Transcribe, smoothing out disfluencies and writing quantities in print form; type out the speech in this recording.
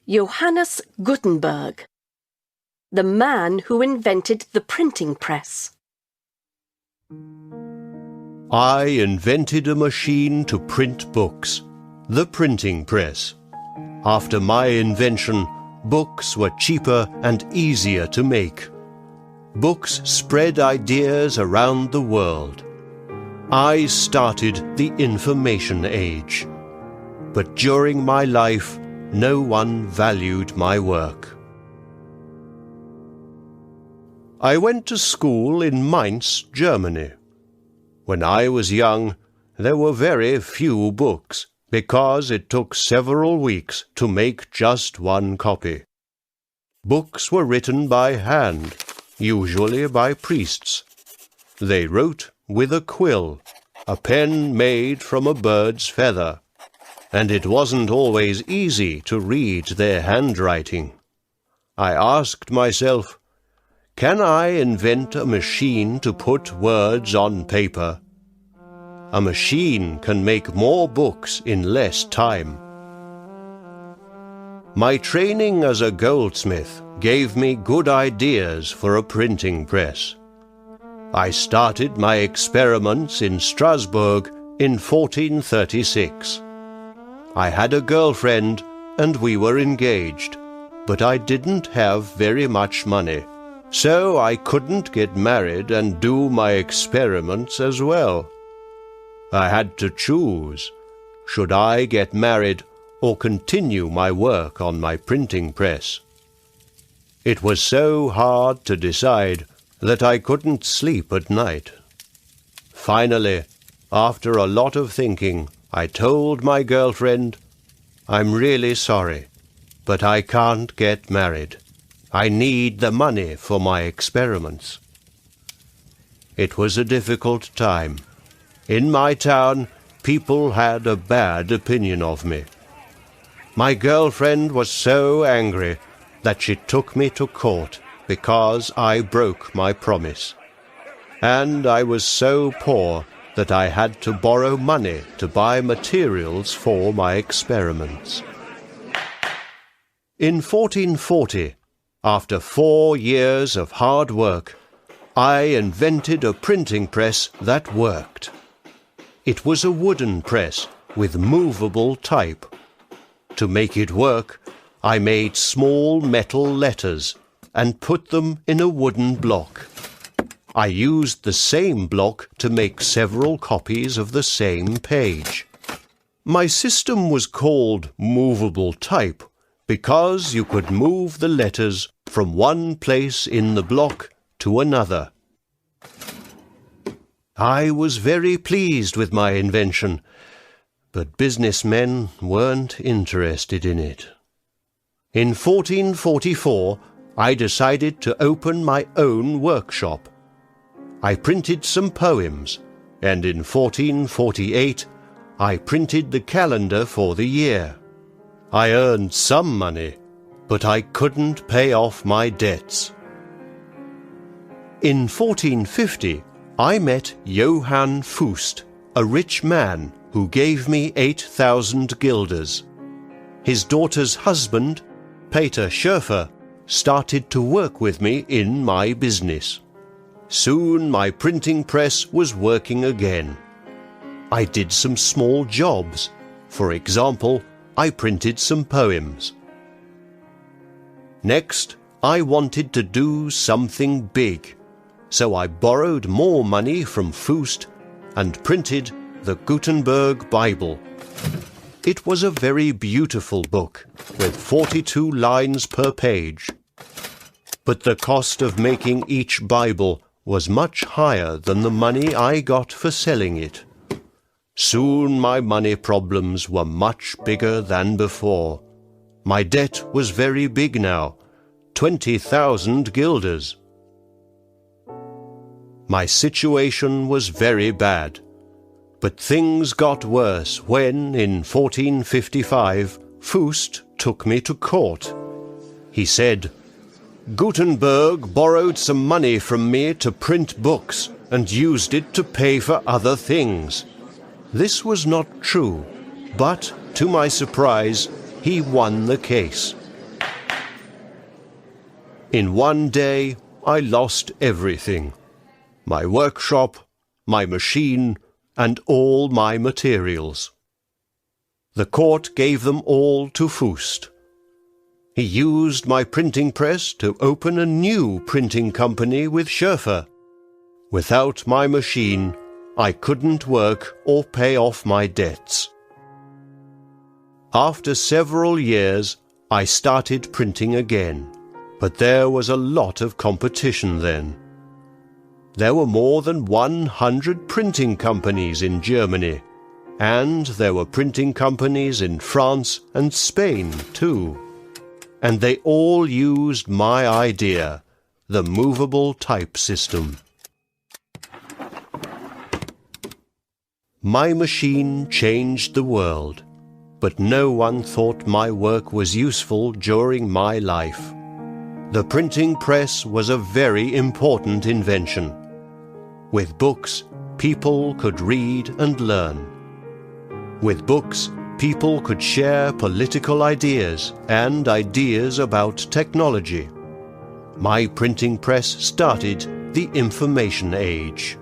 Johannes Gutenberg, the man who invented the printing press. I invented a machine to print books, the printing press. After my invention, books were cheaper and easier to make. Books spread ideas around the world. I started the information age. But during my life, no one valued my work. I went to school in Mainz, Germany. When I was young, there were very few books, because it took several weeks to make just one copy. Books were written by hand, usually by priests. They wrote with a quill, a pen made from a bird's feather, and it wasn't always easy to read their handwriting. I asked myself, can I invent a machine to put words on paper? A machine can make more books in less time. My training as a goldsmith gave me good ideas for a printing press. I started my experiments in Strasbourg in 1436. I had a girlfriend and we were engaged, but I didn't have very much money, so I couldn't get married and do my experiments as well. I had to choose. Should I get married or continue my work on my printing press? It was so hard to decide that I couldn't sleep at night. Finally, after a lot of thinking, I told my girlfriend, I'm really sorry, but I can't get married. I need the money for my experiments. It was a difficult time. In my town, people had a bad opinion of me. My girlfriend was so angry that she took me to court because I broke my promise. And I was so poor that I had to borrow money to buy materials for my experiments. In 1440, after 4 years of hard work, I invented a printing press that worked. It was a wooden press with movable type. To make it work, I made small metal letters and put them in a wooden block. I used the same block to make several copies of the same page. My system was called movable type because you could move the letters from one place in the block to another. I was very pleased with my invention, but businessmen weren't interested in it. In 1444, I decided to open my own workshop. I printed some poems, and in 1448, I printed the calendar for the year. I earned some money, but I couldn't pay off my debts. In 1450, I met Johann Fust, a rich man who gave me 8,000 guilders. His daughter's husband, Peter Schoeffer, started to work with me in my business. Soon my printing press was working again. I did some small jobs. For example, I printed some poems. Next, I wanted to do something big, so I borrowed more money from Fust and printed the Gutenberg Bible. It was a very beautiful book, with 42 lines per page. But the cost of making each Bible was much higher than the money I got for selling it. Soon my money problems were much bigger than before. My debt was very big now, 20,000 guilders. My situation was very bad, but things got worse when, in 1455, Fust took me to court. He said, Gutenberg borrowed some money from me to print books and used it to pay for other things. This was not true, but, to my surprise, he won the case. In one day, I lost everything: my workshop, my machine, and all my materials. The court gave them all to Fust. He used my printing press to open a new printing company with Schoeffer. Without my machine, I couldn't work or pay off my debts. After several years, I started printing again, but there was a lot of competition then. There were more than 100 printing companies in Germany, and there were printing companies in France and Spain too. And they all used my idea, the movable type system. My machine changed the world, but no one thought my work was useful during my life. The printing press was a very important invention. With books, people could read and learn. With books, people could share political ideas and ideas about technology. My printing press started the information age.